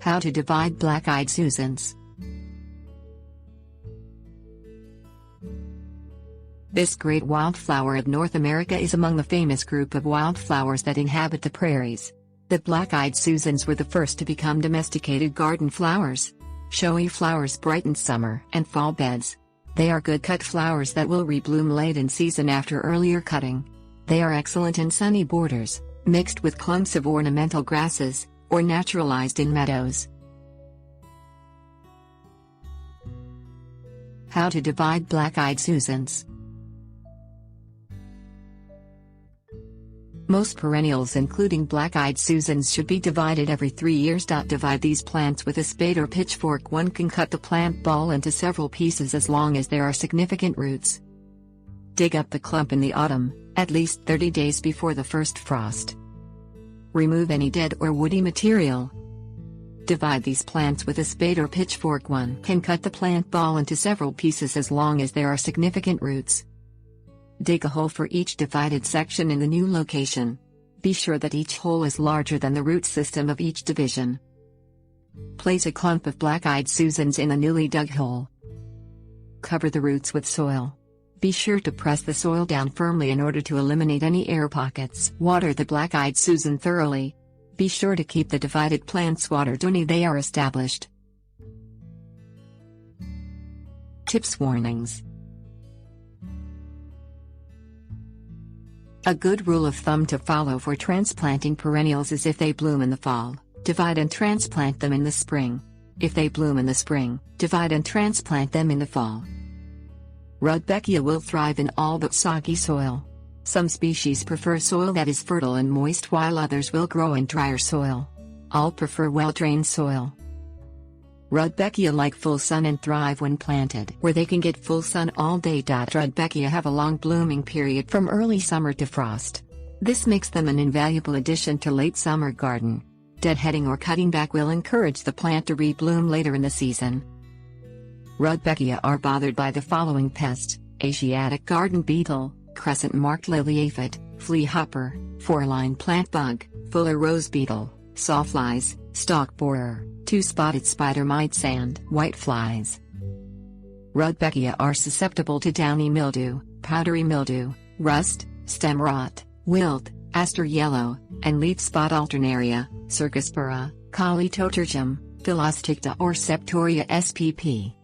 How to divide black-eyed Susans. This great wildflower of North America is among the famous group of wildflowers that inhabit the prairies. The black-eyed Susans were the first to become domesticated garden flowers. Showy flowers brighten summer and fall beds. They are good cut flowers that will rebloom late in season after earlier cutting. They are excellent in sunny borders, mixed with clumps of ornamental grasses, or naturalized in meadows. How to divide black-eyed Susans. Most perennials including black-eyed Susans should be divided every 3 years. Divide these plants with a spade or pitchfork. One can cut the plant ball into several pieces as long as there are significant roots. Dig up the clump in the autumn, at least 30 days before the first frost. Remove any dead or woody material. Divide these plants with a spade or pitchfork. One can cut the plant ball into several pieces as long as there are significant roots. Dig a hole for each divided section in the new location. Be sure that each hole is larger than the root system of each division. Place a clump of black-eyed Susans in a newly dug hole. Cover the roots with soil. Be sure to press the soil down firmly in order to eliminate any air pockets. Water the black-eyed Susan thoroughly. Be sure to keep the divided plants watered only they are established. Tips. Warnings. A good rule of thumb to follow for transplanting perennials is if they bloom in the fall, divide and transplant them in the spring. If they bloom in the spring, divide and transplant them in the fall. Rudbeckia will thrive in all but soggy soil. Some species prefer soil that is fertile and moist while others will grow in drier soil. All prefer well-drained soil. Rudbeckia like full sun and thrive when planted where they can get full sun all day. Rudbeckia have a long blooming period from early summer to frost. This makes them an invaluable addition to late summer garden. Deadheading or cutting back will encourage the plant to rebloom later in the season. Rudbeckia are bothered by the following pests: Asiatic garden beetle, crescent-marked lily aphid, flea hopper, four-line plant bug, fuller rose beetle, sawflies, stalk borer, two-spotted spider mites and whiteflies. Rudbeckia are susceptible to downy mildew, powdery mildew, rust, stem rot, wilt, aster yellow, and leaf spot alternaria, Cercospora, Colitotergium, Philosticta or Septoria spp.